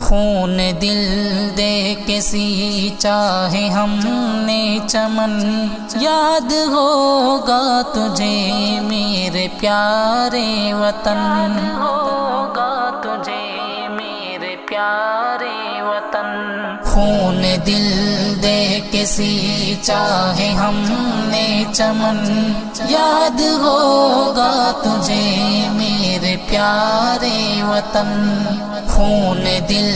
خون دل دے کے سینچا ہے ہم نے چمن، یاد ہوگا تجھے میرے پیارے وطن، ہوگا تجھے میرے پیارے وطن۔ خون دل دے کے سینچا ہے ہم نے چمن، یاد ہوگا تجھے میرے پیارے وطن۔ خون دل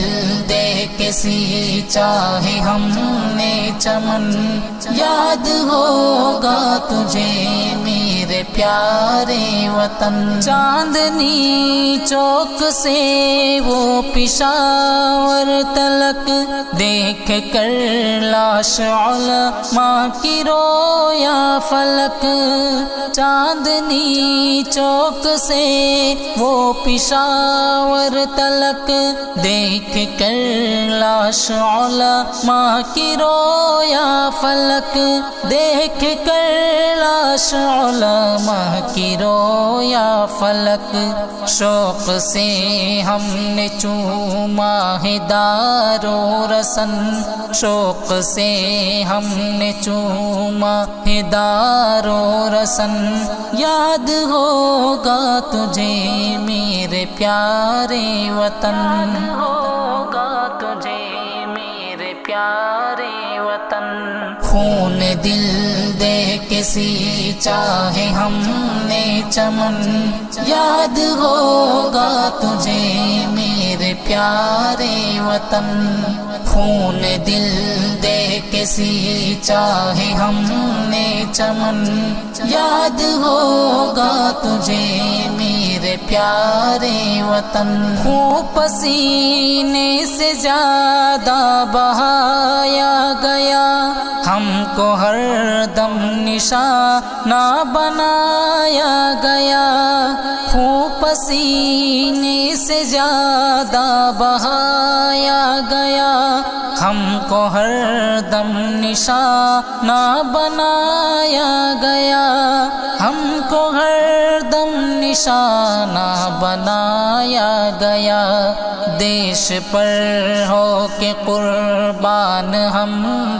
دے کے سینچا ہے ہم نے چمن، یاد ہوگا تجھے میرے پیارے وطن۔ چاندنی چوک سے وہ پشاور تلک دیکھ کر لاش علماء کی رویا فلک، چاندنی چوک سے وہ پشاور تلک دیکھ کر لاش علماء کی رویا فلک، دیکھ کر لاش علماء کی رویا فلک۔ شوق سے ہم نے چوما ہے دار و رسن، شوق سے ہم نے چوما ہے دار و رسن، یاد ہوگا تجھے میرے پیارے وطن، ہوگا تجھے میرے پیارے وطن۔ خون دل دے کے سینچا ہے ہم نے چمن، یاد ہوگا تجھے میرے پیارے وطن۔ خون دل دے کے سینچا ہے ہم نے چمن، یاد ہوگا تجھے میرے پیارے وطن۔ خون پسینے سے زیادہ بہایا گیا، ہم کو ہر دم نشانہ بنایا گیا، خون پسینے سے زیادہ بہایا گیا، ہم کو ہر دم نشانہ بنایا گیا، ہم کو ہر دم نشانہ بنایا گیا۔ دیش پر ہو کے قربان ہم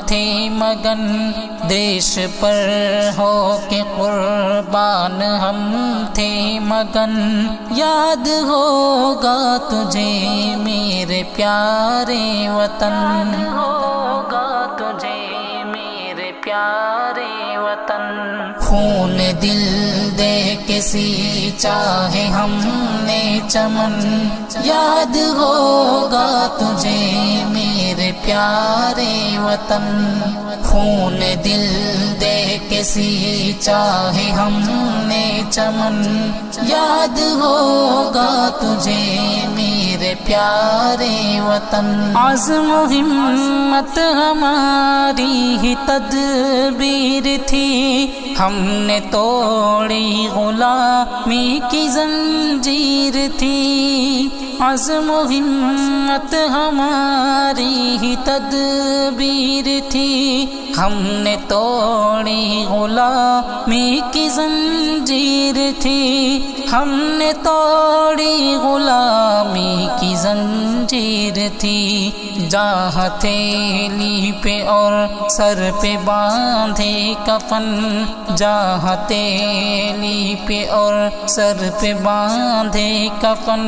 تھے مگن، دیش پر ہو کے قربان ہم تھے مگن، یاد ہوگا تجھے میرے پیارے وطن، ہوگا تجھے میرے پیارے وطن۔ خون دل دے کے سینچا ہے ہم نے چمن، یاد ہوگا تجھے میرے پیارے وطن۔ خون دل دے کے سینچا ہے ہم نے چمن، یاد ہوگا تجھے میرے پیارے وطن۔ عزم و ہمت ہماری ہی تدبیر تھی، ہم نے توڑی غلامی کی زنجیر تھی، عزم و ہمت ہماری ہی تدبیر تھی، ہم نے توڑی غلامی کی زنجیر تھی، ہم نے توڑی غلامی کی زنجیر تھی۔ جہاں تیلی پہ اور سر پہ باندھے کفن، جہاں تیلی پہ اور سر پہ باندھے کفن،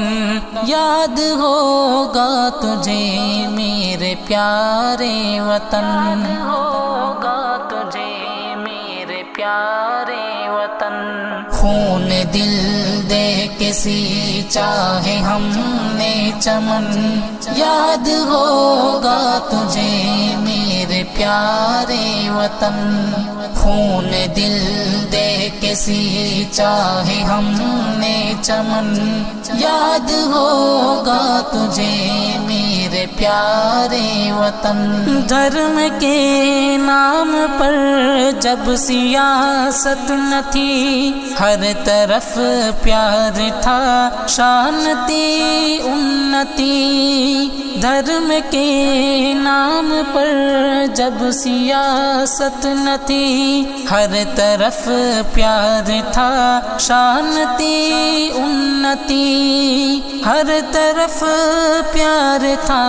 یاد ہوگا تجھے میرے پیارے وطن، ہوگا تجھے میرے پیارے وطن۔ خون دل دے کے سینچا ہے ہم نے چمن، یاد ہوگا تجھے میرے پیارے وطن۔ خون دل دے کے سینچا ہے ہم نے چمن، یاد ہوگا تجھے میرے پیارے وطن۔ دھرم کے نام پر جب سیاست نہ تھی، ہر طرف پیار تھا شان تھی انتی، دھرم کے نام پر جب سیاست نہ تھی، ہر طرف پیار تھا شان تھی انتی، ہر طرف پیار تھا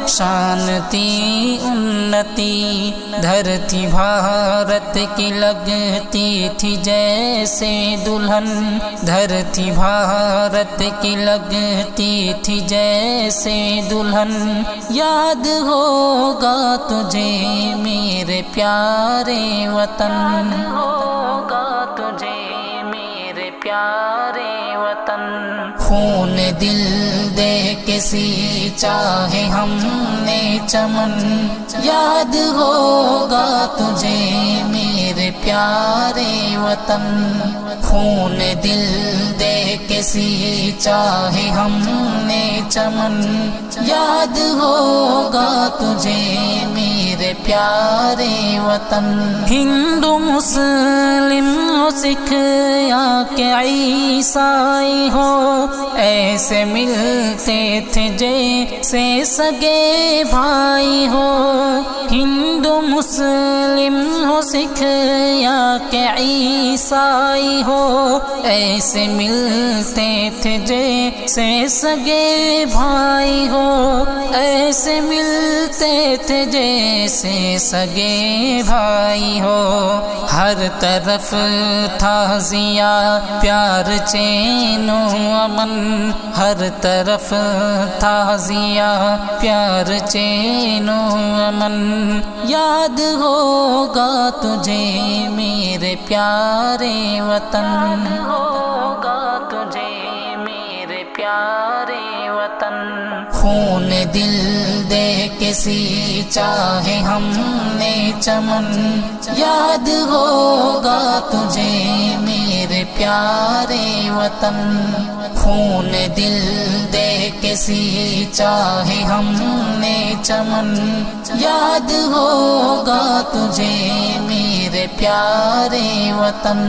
شان تھی انتی، دھرتی بھارت کی لگتی تھی جیسے دلہن، دھرتی بھارت کی لگتی تھی جیسے دلہن، یاد ہوگا تجھے میرے پیارے وطن، ہوگا تجھے میرے پیارے وطن، خون دل دے کے سینچا ہے ہم نے چمن، یاد ہوگا تجھے میرے پیارے وطن، خون دل دے کے سینچا ہے ہم نے چمن، یاد ہوگا تجھے میرے پیارے وطن، ہندو مسلم ہو سکھ یا کہ عیسائی ہو، ایسے ملتے تھے جیسے سگے بھائی ہو، ہندو مسلم ہو سکھ یا کہ عیسائی ہو، ایسے ملتے تھے جیسے سگے بھائی ہو، ایسے ملتے تھے جیسے سگے بھائی ہو، ہر طرف تھا ضیا پیار چین و امن، ہر طرف تھا ضیا پیار چین و امن، یاد ہوگا تجھے میرے پیارے وطن، ہوگا تجھے میرے پیارے وطن، خون دل دے کے سینچا ہے ہم نے چمن، یاد ہوگا تجھے میرے پیارے وطن، خون دل دے کے سینچا ہے ہم نے چمن، یاد ہوگا تجھے میرے پیارے وطن۔